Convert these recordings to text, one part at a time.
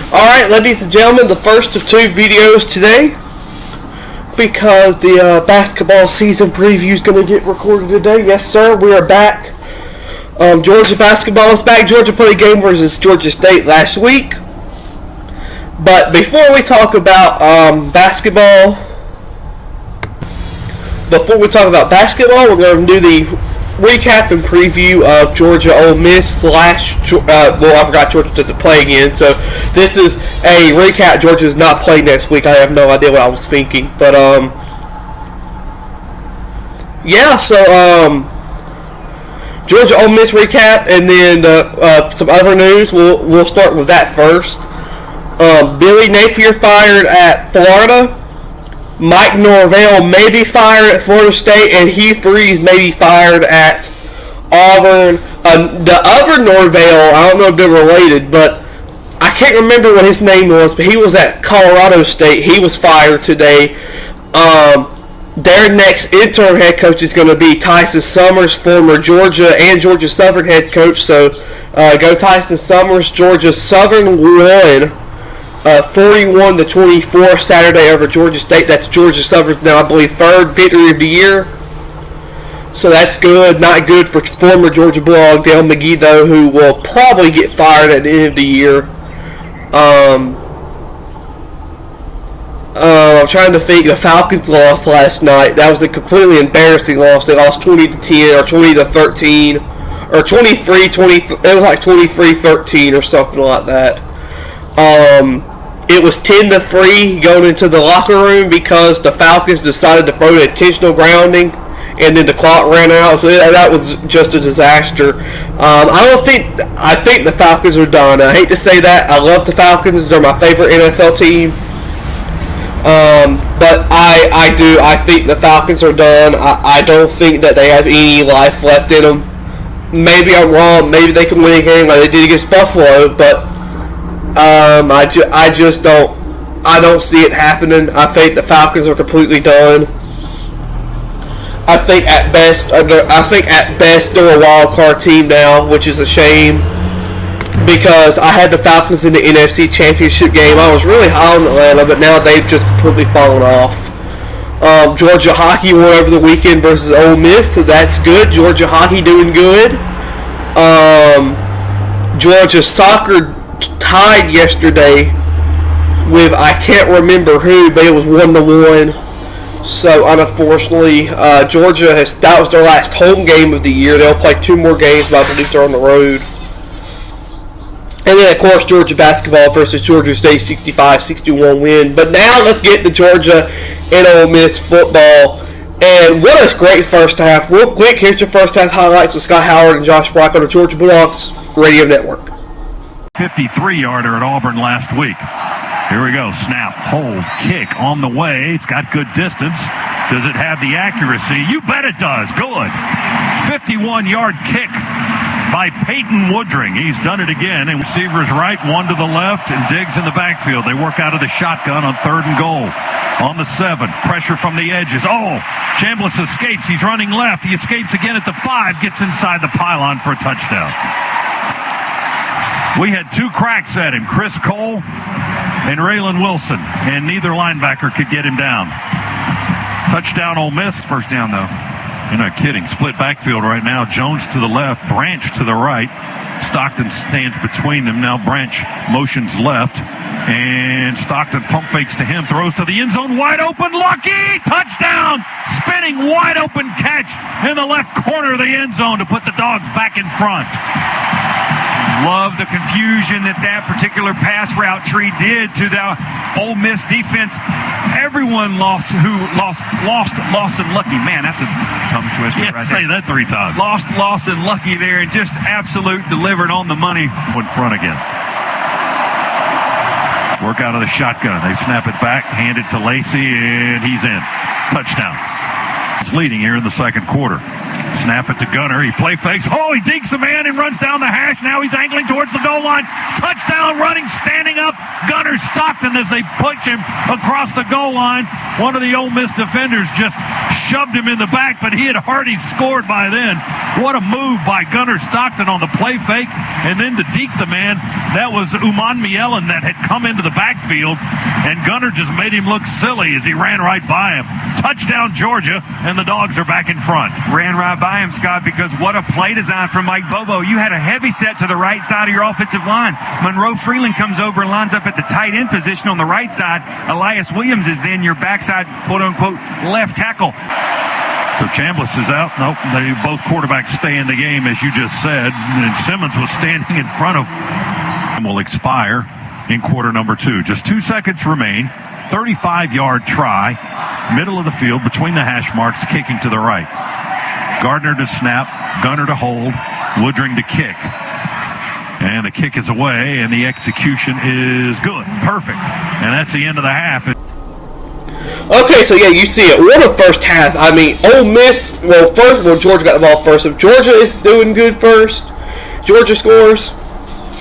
Alright, ladies and gentlemen, the first of two videos today, because the basketball season preview is going to get recorded today. Yes, sir, we are back. Georgia basketball is back. Georgia played a game versus Georgia State last week. But before we talk about basketball, we're going to do the recap and preview of Georgia Ole Miss I forgot Georgia doesn't play again, so this is a recap. Georgia is not playing next week. I have no idea what I was thinking, but Georgia Ole Miss recap, and then some other news. We'll start with that first. Billy Napier fired at Florida. Mike Norvell may be fired at Florida State, and Hugh Freeze may be fired at Auburn. The other Norvell, I don't know if they're related, but I can't remember what his name was, but he was at Colorado State. He was fired today. Their next interim head coach is going to be Tyson Summers, former Georgia and Georgia Southern head coach. So go Tyson Summers. Georgia Southern won 41-24 Saturday over Georgia State. That's Georgia Southern's now, I believe, third victory of the year. So that's good. Not good for former Georgia Bulldog Dale McGee, though, who will probably get fired at the end of the year. I'm trying to think. The Falcons lost last night. That was a completely embarrassing loss. They lost 20-10 or 20-13 or 23-20. It was like 23-13 or something like that. It was 10-3 going into the locker room because the Falcons decided to throw an intentional grounding, and then the clock ran out. So that was just a disaster. I think the Falcons are done. I hate to say that. I love the Falcons. They're my favorite NFL team. But I think the Falcons are done. I don't think that they have any life left in them. Maybe I'm wrong. Maybe they can win a game like they did against Buffalo, but I just don't see it happening. I think the Falcons are completely done. I think at best they're a wild card team now, which is a shame, because I had the Falcons in the NFC Championship game. I was really high on Atlanta, but now they've just completely fallen off. Georgia hockey won over the weekend versus Ole Miss, so that's good. Georgia hockey doing good. Georgia soccer tied yesterday with, I can't remember who, but it was 1-1. So unfortunately, Georgia that was their last home game of the year. They'll play two more games, but I believe they're on the road. And then, of course, Georgia basketball versus Georgia State, 65-61 win. But now let's get to Georgia and Ole Miss football. And what a great first half. Real quick, here's your first half highlights with Scott Howard and Josh Brock on the Georgia Bulldogs Radio Network. 53-yarder at Auburn last week. Here we go. Snap, hold, kick on the way. It's got good distance. Does it have the accuracy? You bet it does. Good. 51-yard kick by Peyton Woodring. He's done it again. And receivers right, one to the left, and Diggs in the backfield. They work out of the shotgun on 3rd and goal. On the 7, pressure from the edges. Oh, Chambliss escapes. He's running left. He escapes again at the 5, gets inside the pylon for a touchdown. We had two cracks at him, Chris Cole and Raylan Wilson, and neither linebacker could get him down. Touchdown Ole Miss. First down, though. You're not kidding. Split backfield right now. Jones to the left, Branch to the right. Stockton stands between them. Now Branch motions left, and Stockton pump fakes to him, throws to the end zone, wide open, Lucky! Touchdown! Spinning wide open catch in the left corner of the end zone to put the Dogs back in front. Love the confusion that particular pass route tree did to the Ole Miss defense. Everyone lost and lucky. Man, that's a tongue twister right there. Say that 3 times. Lost and lucky there, and just absolute delivered on the money. In front again. Work out of the shotgun. They snap it back, hand it to Lacey, and he's in. Touchdown. It's leading here in the second quarter. Snap it to Gunner. He play fakes. Oh, he dinks the man and runs down the hash. Now he's angling towards the goal line. Touchdown, running, standing up. Gunner Stockton as they push him across the goal line. One of the Ole Miss defenders just shoved him in the back, but he had already scored by then. What a move by Gunner Stockton on the play fake. And then to deke the man, that was Uman Mielen that had come into the backfield. And Gunner just made him look silly as he ran right by him. Touchdown, Georgia, and the Dogs are back in front. Ran right by him, Scott, because what a play design from Mike Bobo. You had a heavy set to the right side of your offensive line. Monroe Freeland comes over and lines up at the tight end position on the right side. Elias Williams is then your backside, quote-unquote, left tackle. So Chambliss is out. Nope, they both quarterbacks stay in the game, as you just said. And Simmons was standing in front of him. Will expire in quarter number 2. Just 2 seconds remain. 35-yard try, middle of the field, between the hash marks, kicking to the right. Gardner to snap, Gunner to hold, Woodring to kick. And the kick is away, and the execution is good. Perfect. And that's the end of the half. Okay, so yeah, you see it. What a first half. I mean, Ole Miss, Georgia got the ball first. If Georgia is doing good first, Georgia scores,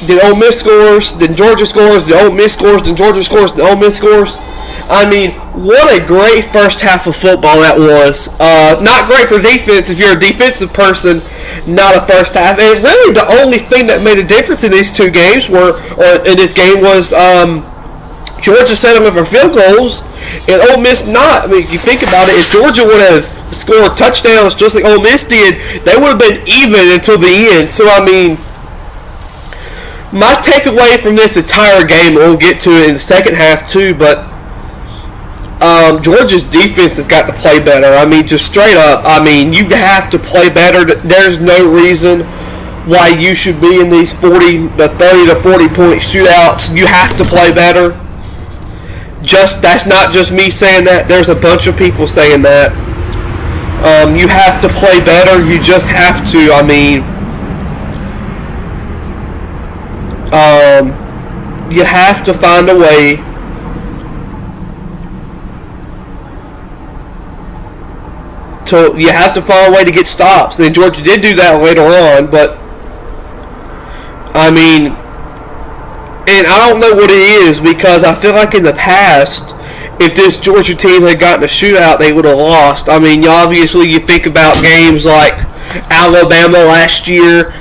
then Ole Miss scores, then Georgia scores, then Ole Miss scores, then Georgia scores, then Ole Miss scores. I mean, what a great first half of football that was. Not great for defense if you're a defensive person, not a first half. And really the only thing that made a difference in these two games in this game was Georgia set them up for field goals, and Ole Miss not. I mean, if you think about it, if Georgia would have scored touchdowns just like Ole Miss did, they would have been even until the end. So, I mean, my takeaway from this entire game, we'll get to it in the second half too, but Georgia's defense has got to play better. I mean, just straight up, I mean, you have to play better. There's no reason why you should be in these 30 to 40 point shootouts. You have to play better. That's not just me saying that. There's a bunch of people saying that. You have to play better. You just have to. I mean, you have to find a way to get stops. And Georgia did do that later on, but I mean, and I don't know what it is, because I feel like in the past, if this Georgia team had gotten a shootout, they would have lost. I mean, obviously you think about games like Alabama last year,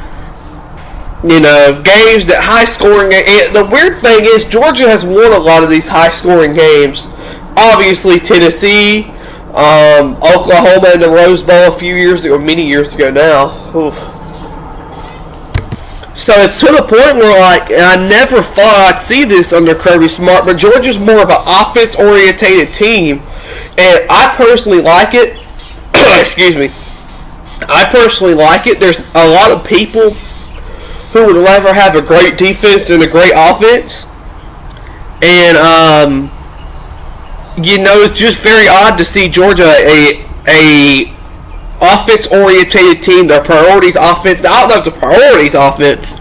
you know, games that high-scoring. And the weird thing is, Georgia has won a lot of these high-scoring games. Obviously, Tennessee, Oklahoma in the Rose Bowl a few years ago, many years ago now. Oof. So it's to the point where, like, and I never thought I'd see this under Kirby Smart, but Georgia's more of an offense-orientated team, and I personally like it. Excuse me. I personally like it. There's a lot of people who would rather have a great defense than a great offense, and you know, it's just very odd to see Georgia a offense-orientated team. Their priorities offense. Now, I don't know if the priorities offense,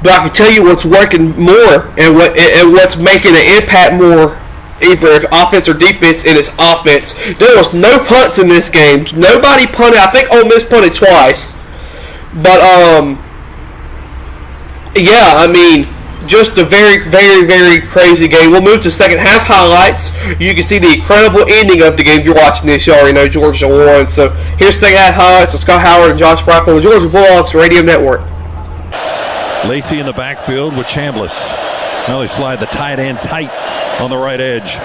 but I can tell you what's working more and what's making an impact more, either if offense or defense, and it's offense. There was no punts in this game. Nobody punted. I think Ole Miss punted twice, but yeah, I mean, just a very, very, very crazy game. We'll move to second half highlights. You can see the incredible ending of the game. If you're watching this, you already know Georgia won. So here's second half highlights with Scott Howard and Josh Brockman with Georgia Bulldogs Radio Network. Lacey in the backfield with Chambliss. Now they slide the tight end tight on the right edge.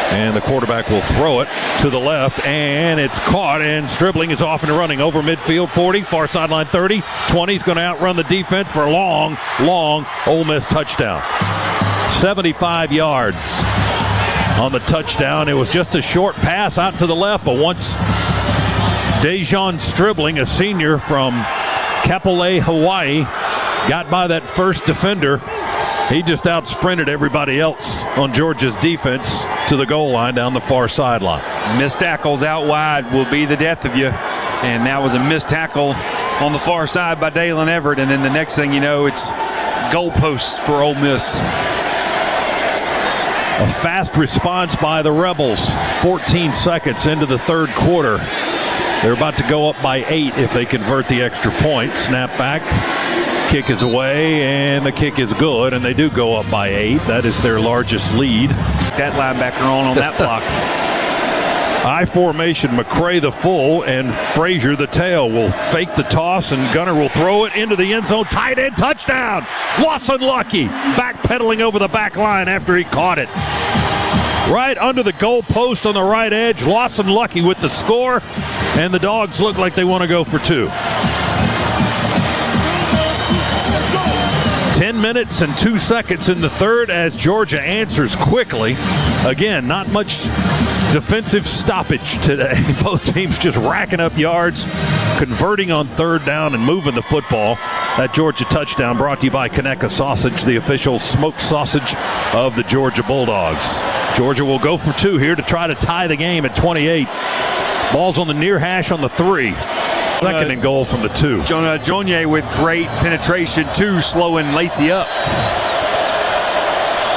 And the quarterback will throw it to the left, and it's caught, and Stribling is off and running over midfield, 40, far sideline 30, 20. He's going to outrun the defense for a long, long Ole Miss touchdown. 75 yards on the touchdown. It was just a short pass out to the left, but once Dejon Stribling, a senior from Kapolei, Hawaii, got by that first defender, he just out-sprinted everybody else on Georgia's defense to the goal line down the far sideline. Missed tackles out wide will be the death of you. And that was a missed tackle on the far side by Dalen Everett. And then the next thing you know, it's goalposts for Ole Miss. A fast response by the Rebels. 14 seconds into the third quarter. They're about to go up by 8 if they convert the extra point. Snap back. Kick is away, and the kick is good, and they do go up by 8. That is their largest lead. That linebacker on that block. I formation, McCray the full, and Frazier the tail will fake the toss, and Gunner will throw it into the end zone. Tight end touchdown. Lawson Lucky backpedaling over the back line after he caught it. Right under the goal post on the right edge. Lawson Lucky with the score, and the Dogs look like they want to go for 2. 10 minutes and 2 seconds in the third as Georgia answers quickly. Again, not much defensive stoppage today. Both teams just racking up yards, converting on third down and moving the football. That Georgia touchdown brought to you by Conecuh Sausage, the official smoked sausage of the Georgia Bulldogs. Georgia will go for 2 here to try to tie the game at 28. Ball's on the near hash on the 3. Second and goal from the 2. Jonier with great penetration, too, slowing Lacey up.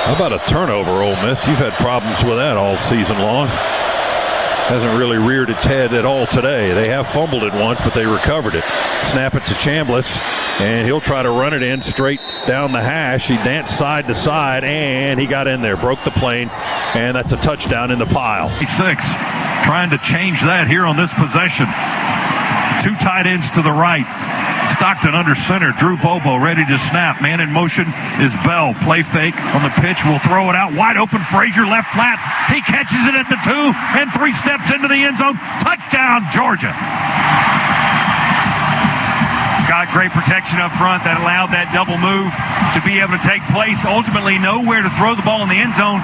How about a turnover, Ole Miss? You've had problems with that all season long. Hasn't really reared its head at all today. They have fumbled it once, but they recovered it. Snap it to Chambliss, and he'll try to run it in straight down the hash. He danced side to side, and he got in there, broke the plane, and that's a touchdown in the pile. 6, trying to change that here on this possession. 2 tight ends to the right. Stockton under center. Drew Bobo ready to snap. Man in motion is Bell. Play fake on the pitch. Will throw it out. Wide open. Frazier left flat. He catches it at the 2 and 3 steps into the end zone. Touchdown, Georgia. Scott, great protection up front that allowed that double move to be able to take place. Ultimately, nowhere to throw the ball in the end zone.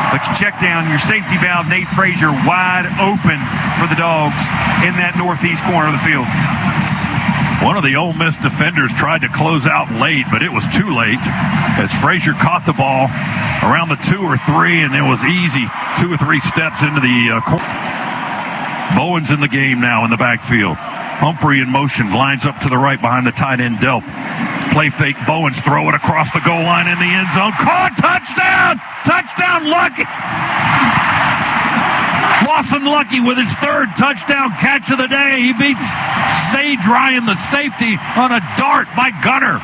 But you check down your safety valve, Nate Frazier, wide open for the Dogs in that northeast corner of the field. One of the Ole Miss defenders tried to close out late, but it was too late as Frazier caught the ball around the 2 or 3, and it was easy 2 or 3 steps into the corner. Bowen's in the game now in the backfield. Humphrey in motion, lines up to the right behind the tight end Delp. Play fake, Bowens throw it across the goal line in the end zone. Caught, touchdown! Touchdown, Lucky! Lawson Lucky with his 3rd touchdown catch of the day. He beats Sage Ryan, the safety, on a dart by Gunner.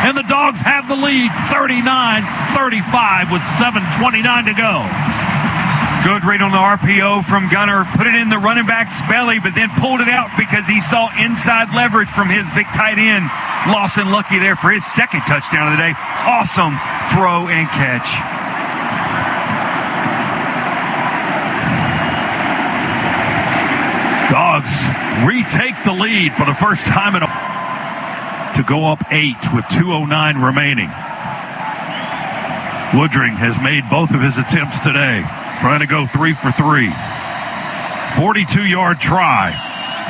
And the Dogs have the lead, 39-35 with 7:29 to go. Good read on the RPO from Gunner. Put it in the running back's belly, but then pulled it out because he saw inside leverage from his big tight end. Lawson Lucky there for his 2nd touchdown of the day. Awesome throw and catch. Dogs retake the lead for the first time to go up 8 with 2:09 remaining. Woodring has made both of his attempts today. Trying to go 3 for 3. 42-yard try.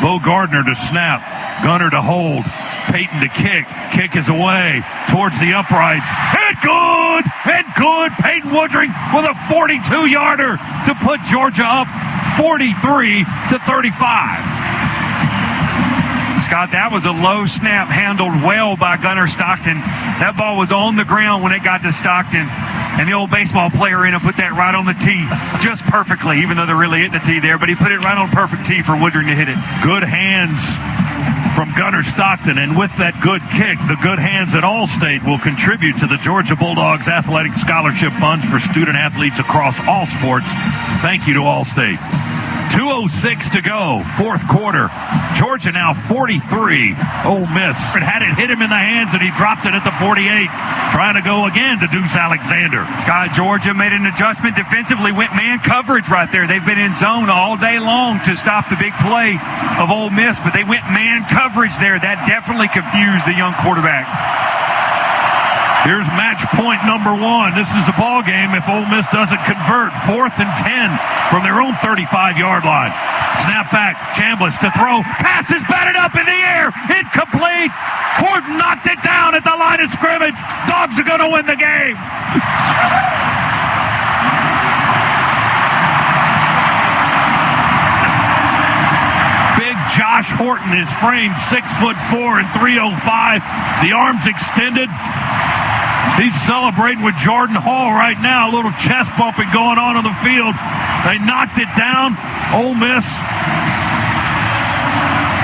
Bo Gardner to snap. Gunner to hold. Peyton to kick. Kick is away towards the uprights. And good! And good! Peyton Woodring with a 42-yarder to put Georgia up 43-35. Scott, that was a low snap handled well by Gunner Stockton. That ball was on the ground when it got to Stockton. And the old baseball player in him put that right on the tee just perfectly, even though they're really hitting the tee there. But he put it right on perfect tee for Woodring to hit it. Good hands from Gunner Stockton. And with that good kick, the good hands at Allstate will contribute to the Georgia Bulldogs Athletic Scholarship Funds for student athletes across all sports. Thank you to Allstate. 2:06 to go, 4th quarter. Georgia now 43. Ole Miss had it hit him in the hands, and he dropped it at the 48. Trying to go again to Deuce Alexander. Scott, Georgia made an adjustment defensively, went man coverage right there. They've been in zone all day long to stop the big play of Ole Miss, but they went man coverage there. That definitely confused the young quarterback. Here's match point number 1. This is the ball game if Ole Miss doesn't convert. 4th and 10 from their own 35-yard line. Snap back, Chambliss to throw. Pass is batted up in the air. Incomplete. Ford knocked it down at the line of scrimmage. Dogs are going to win the game. Big Josh Horton is framed 6'4" and 305. The arms extended. He's celebrating with Jordan Hall right now. A little chest bumping going on the field. They knocked it down. Ole Miss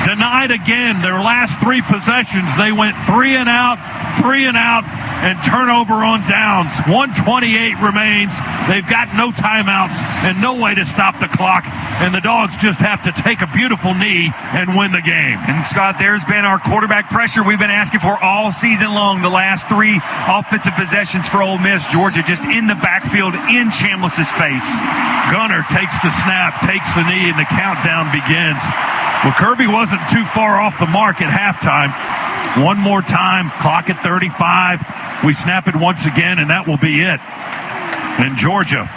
denied again. Their last 3 possessions, they went 3 and out, and turnover on downs. 1:28 remains. They've got no timeouts and no way to stop the clock, and the Dogs just have to take a beautiful knee and win the game. And Scott, there's been our quarterback pressure we've been asking for all season long. The last 3 offensive possessions for Ole Miss. Georgia just in the backfield in Chambliss's face. Gunner takes the snap, takes the knee, and the countdown begins. Well, Kirby wasn't too far off the mark at halftime. One more time, clock at 35. We snap it once again, and that will be it. And Georgia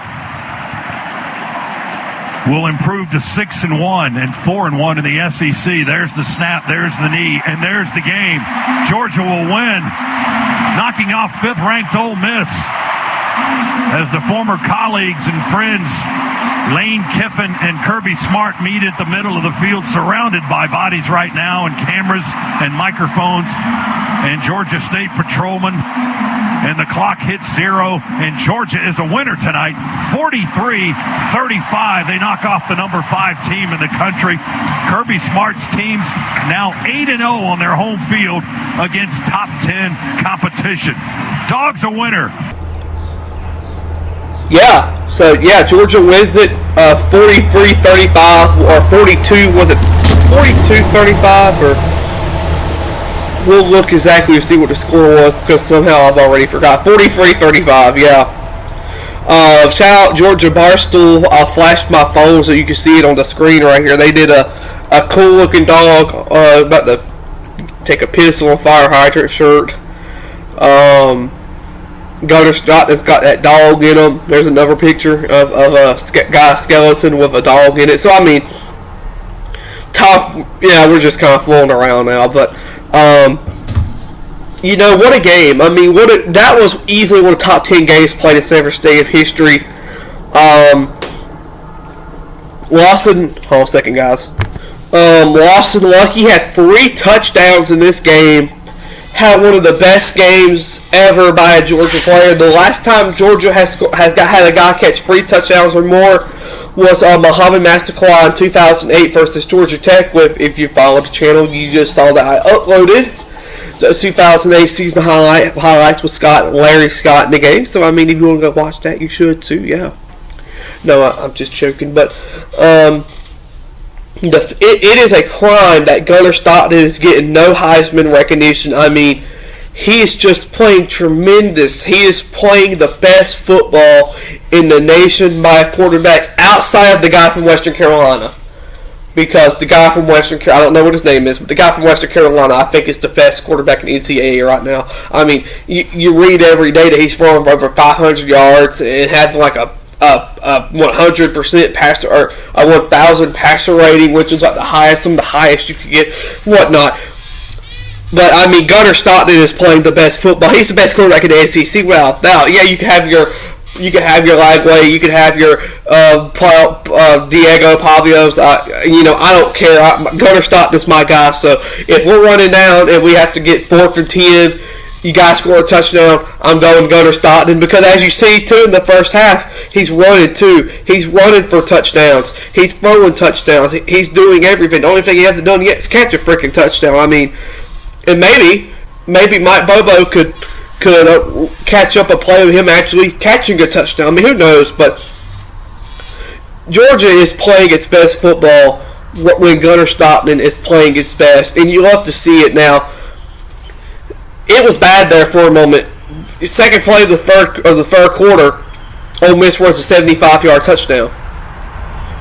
will improve to 6-1 and 4-1 in the SEC. There's the snap, there's the knee, and there's the game. Georgia will win, knocking off 5th-ranked Ole Miss as the former colleagues and friends Lane Kiffin and Kirby Smart meet at the middle of the field, surrounded by bodies right now and cameras and microphones and Georgia State patrolmen. And the clock hits 0, and Georgia is a winner tonight, 43-35. They knock off the number 5 team in the country. Kirby Smart's teams now 8-0 on their home field against top 10 competition. Dogs a winner. Yeah, so Georgia wins it 43-35 or 42, was it 42-35 or we'll look exactly to see what the score was because somehow I've already forgot. 43-35, yeah. Shout out Georgia Barstool. I flashed my phone so you can see it on the screen right here. They did a cool looking dog about to take a piss on a fire hydrant shirt. Gunner Scott has got that dog in him. There's another picture of a guy skeleton with a dog in it. So I mean, we're just kind of fooling around now, but what a game. I mean, that was easily one of the top 10 games played in Sanford State of history. Lawson, hold on a second, guys. Lawson Lucky had 3 touchdowns in this game. Had one of the best games ever by a Georgia player. The last time Georgia had a guy catch 3 touchdowns or more was Muhammad Masterclaw in 2008 versus Georgia Tech. If you followed the channel, you just saw that I uploaded the 2008 season highlights with Larry Scott in the game. So I mean, if you want to go watch that, you should too. Yeah. No, I'm just joking, but it is a crime that Gunner Stockton is getting no Heisman recognition. I mean, he is just playing tremendous. He is playing the best football in the nation by a quarterback outside of the guy from Western Carolina. Because the guy from Western Carolina, I don't know what his name is, but the guy from Western Carolina, I think is the best quarterback in NCAA right now. I mean, you read every day that he's throwing for over 500 yards and having like a 100% passer or a 1,000 passer rating, which is like some of the highest you could get, whatnot. But I mean, Gunner Stockton is playing the best football. He's the best quarterback in the SEC without doubt. Yeah, you can have your Lagway, you can have your Diego Pavios. I don't care. Gunner Stockton's my guy. So if we're running down and we have to get 4th and 10. You guys score a touchdown, I'm going Gunner Stockton. Because as you see, too, in the first half, he's running, too. He's running for touchdowns. He's throwing touchdowns. He's doing everything. The only thing he hasn't done yet is catch a freaking touchdown. I mean, and maybe Mike Bobo could catch up a play with him actually catching a touchdown. I mean, who knows? But Georgia is playing its best football when Gunner Stockton is playing its best. And you love to see it now. It was bad there for a moment. Second play of the third quarter, Ole Miss runs a 75-yard touchdown.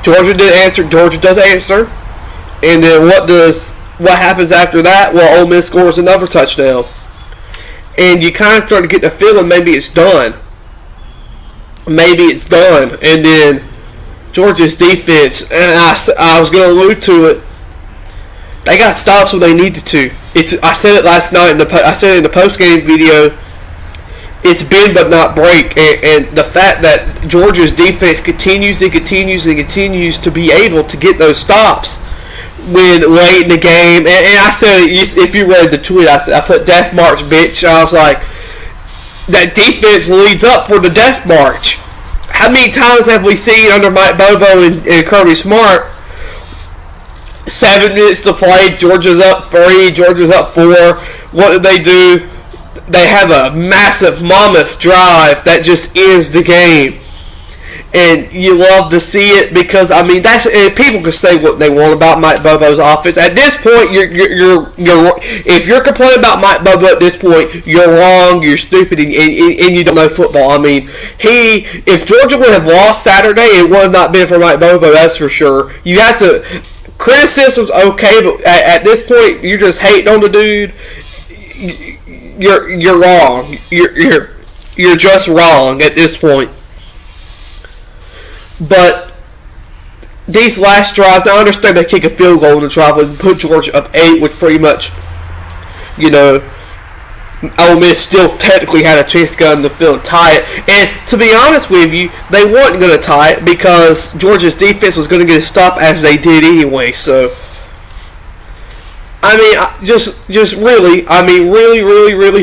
Georgia did answer. Georgia does answer, and then what happens after that? Well, Ole Miss scores another touchdown, and you kind of start to get the feeling maybe it's done. And then Georgia's defense, and I was going to allude to it. They got stops when they needed to. I said it last night. I said it in the post-game video. It's bend but not break. And the fact that Georgia's defense continues to be able to get those stops when late in the game. And I said, if you read the tweet, I put Death March, bitch. I was like, that defense leads up for the Death March. How many times have we seen under Mike Bobo and Kirby Smart 7 minutes to play. Georgia's up 3. Georgia's up 4. What do? They have a massive mammoth drive that just ends the game. And you love to see it because people can say what they want about Mike Bobo's offense. At this point, if you're complaining about Mike Bobo at this point, you're wrong, you're stupid, and you don't know football. If Georgia would have lost Saturday, it would have not been for Mike Bobo. That's for sure. You have to criticism's okay, but at this point, you're just hating on the dude. You're wrong. You're just wrong at this point. But these last drives, I understand they kick a field goal in the drive and put Georgia up 8, which pretty much, Ole Miss still technically had a chance to go in the field and tie it. And to be honest with you, they weren't going to tie it because Georgia's defense was going to get a stop as they did anyway. So, really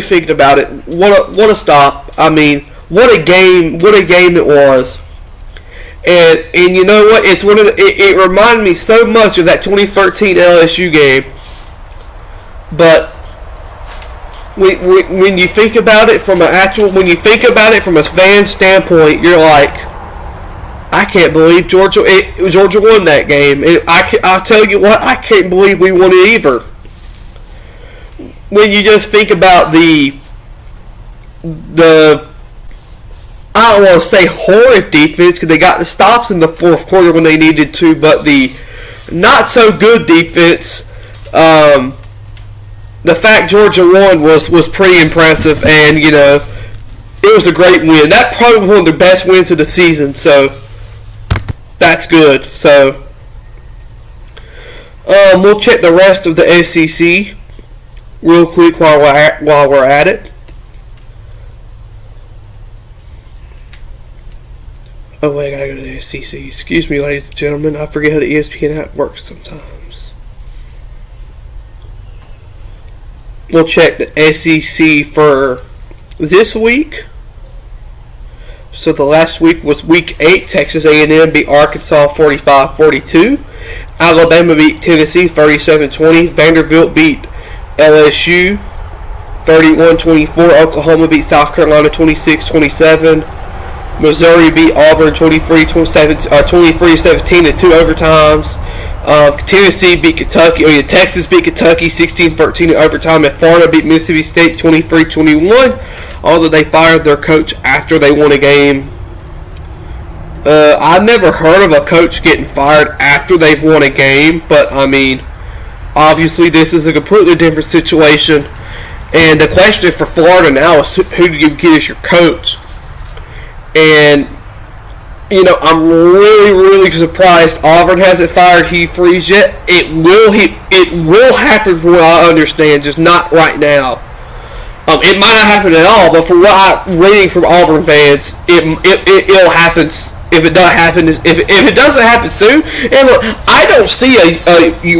thinking about it. What a stop. What a game it was. And you know what? It reminded me so much of that 2013 LSU game. But when you think about it from a fan standpoint, you're like, I can't believe Georgia won that game. And I'll tell you what, I can't believe we won it either. When you just think about the I don't want to say horrid defense because they got the stops in the fourth quarter when they needed to, but the not so good defense, the fact Georgia won was pretty impressive, and it was a great win. That probably was one of the best wins of the season, so that's good. So we'll check the rest of the SEC real quick while we're at it. Oh wait, I gotta go to the SEC. Excuse me, ladies and gentlemen. I forget how the ESPN app works sometimes. We'll check the SEC for this week. So the last week was week 8. Texas A&M beat Arkansas 45-42. Alabama beat Tennessee 37-20. Vanderbilt beat LSU 31-24. Oklahoma beat South Carolina 26-27. Missouri beat Auburn 23-17 in 2 overtimes. Tennessee beat Kentucky. Texas beat Kentucky 16-13 in overtime. And Florida beat Mississippi State 23-21. Although they fired their coach after they won a game. I've never heard of a coach getting fired after they've won a game. But, obviously this is a completely different situation. And the question for Florida now is who do you get as your coach? And, I'm really surprised Auburn hasn't fired Hugh Freeze yet. It will happen from what I understand, just not right now. It might not happen at all, but from what I'm reading from Auburn fans, it'll happen. If it doesn't happen soon, and look, I don't see a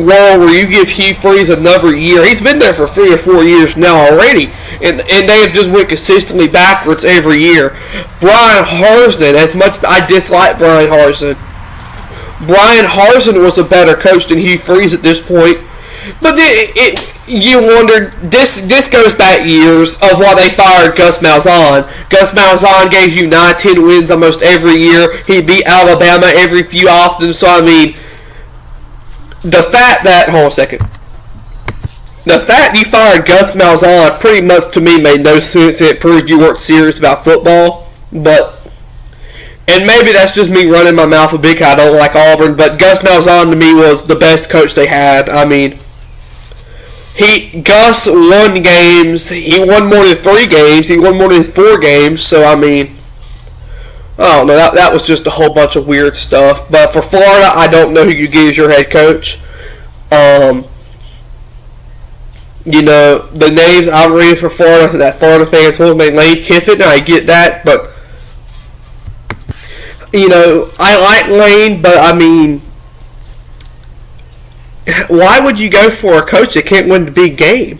wall where you give Hugh Freeze another year. He's been there for 3 or 4 years now already, and they have just went consistently backwards every year. Brian Harsin, as much as I dislike Brian Harsin was a better coach than Hugh Freeze at this point. But you wonder, this goes back years of why they fired Gus Malzahn. Gus Malzahn gave you 9-10 wins almost every year. He beat Alabama every few often. So, the fact that... Hold on a second. The fact you fired Gus Malzahn pretty much to me made no sense. It proved you weren't serious about football. And maybe that's just me running my mouth a bit. I don't like Auburn. But Gus Malzahn to me was the best coach they had. Gus won games. He won more than 3 games. He won more than 4 games. So, I don't know. That was just a whole bunch of weird stuff. But for Florida, I don't know who you get as your head coach. The names I'm reading for Florida, that Florida fans told me, Lane Kiffin, I get that. But, I like Lane, but, why would you go for a coach that can't win the big game?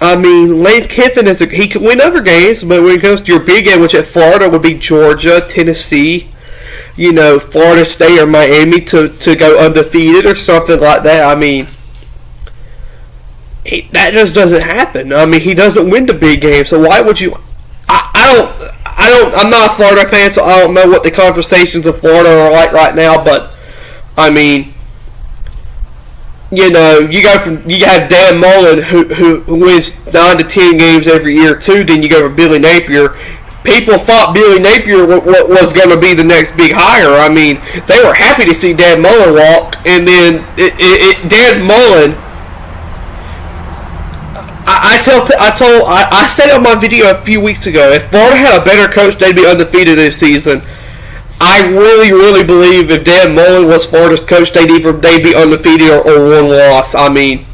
Lane Kiffin he can win other games, but when it comes to your big game, which at Florida would be Georgia, Tennessee, Florida State or Miami to go undefeated or something like that. I mean, that just doesn't happen. I mean, he doesn't win the big game, so why would you? I'm not a Florida fan, so I don't know what the conversations of Florida are like right now. But I mean, you have Dan Mullen who wins 9 to 10 games every year too. Then you go for Billy Napier. People thought Billy Napier was going to be the next big hire. I mean, they were happy to see Dan Mullen walk, and then Dan Mullen. I said on my video a few weeks ago, if Florida had a better coach, they'd be undefeated this season. I really, really believe if Dan Mullen was Florida's coach, they'd be undefeated or one loss. I mean,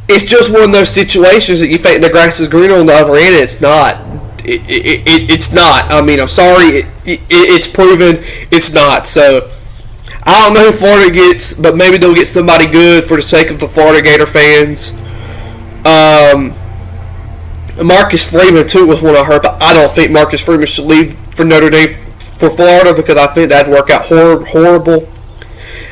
it's just one of those situations that you think the grass is greener on the other end. It's not. It's not. I mean, I'm sorry. It's proven it's not. So I don't know who Florida gets, but maybe they'll get somebody good for the sake of the Florida Gator fans. Marcus Freeman too was one I heard, but I don't think Marcus Freeman should leave for Notre Dame for Florida because I think that'd work out horrible.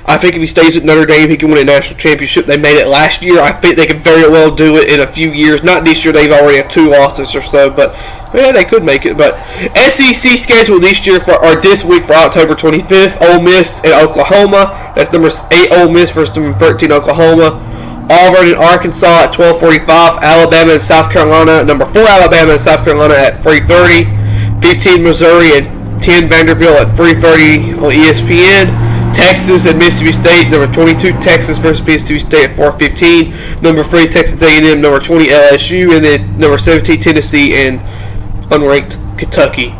I think if he stays at Notre Dame, he can win a national championship. They made it last year. I think they could very well do it in a few years. Not this year. They've already had 2 losses or so, but yeah, they could make it. But SEC schedule this year this week for October 25th. Ole Miss and Oklahoma. That's number 8 Ole Miss versus number 13 Oklahoma. Auburn and Arkansas at 12:45. Alabama and South Carolina. Number 4 Alabama and South Carolina at 3:30. 15 Missouri and 10 Vanderbilt at 3:30 on ESPN. Texas and Mississippi State, number 22 Texas versus Mississippi State at 4:15. Number 3 Texas A&M, number 20 LSU, and then number 17 Tennessee and unranked Kentucky.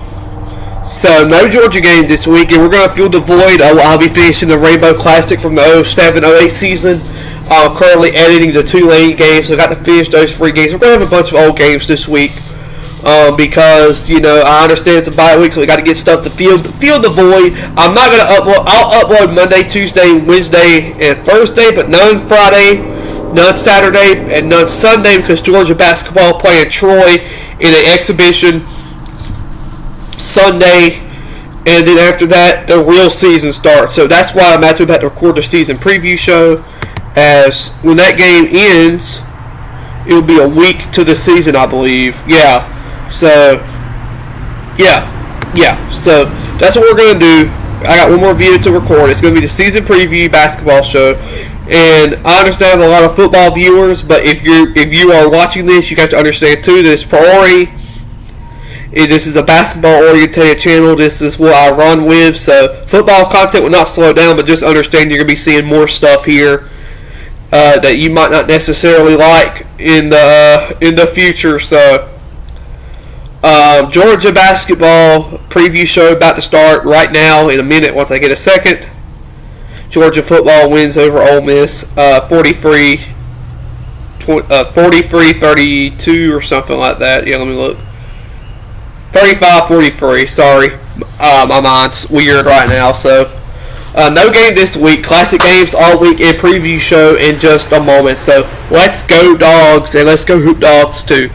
So no Georgia game this week, and we're going to fill the void. I'll be finishing the Rainbow Classic from the 07-08 season. I'm currently editing the Tulane games, so I got to finish those 3 games. We're going to have a bunch of old games this week. Because I understand it's a bye week, so we got to get stuff to fill the void. I'm not gonna upload. I'll upload Monday, Tuesday, Wednesday, and Thursday, but none Friday, none Saturday, and none Sunday because Georgia basketball playing Troy in an exhibition Sunday, and then after that the real season starts. So that's why I'm actually about to record the season preview show. As when that game ends, it'll be a week to the season, I believe. Yeah. So, so that's what we're going to do. I got one more video to record. It's going to be the season preview basketball show. And I understand a lot of football viewers, but if you are watching this, you got to understand too, this priority is this is a basketball-oriented channel. This is what I run with. So football content will not slow down, but just understand you're going to be seeing more stuff here that you might not necessarily like in the future. So Georgia basketball preview show about to start right now in a minute once I get a second. Georgia football wins over Ole Miss 43-32 or something like that. Yeah, let me look. 35-43. Sorry, my mind's weird right now. So no game this week. Classic games all week and preview show in just a moment. So let's go Dogs and let's go Hoop Dogs too.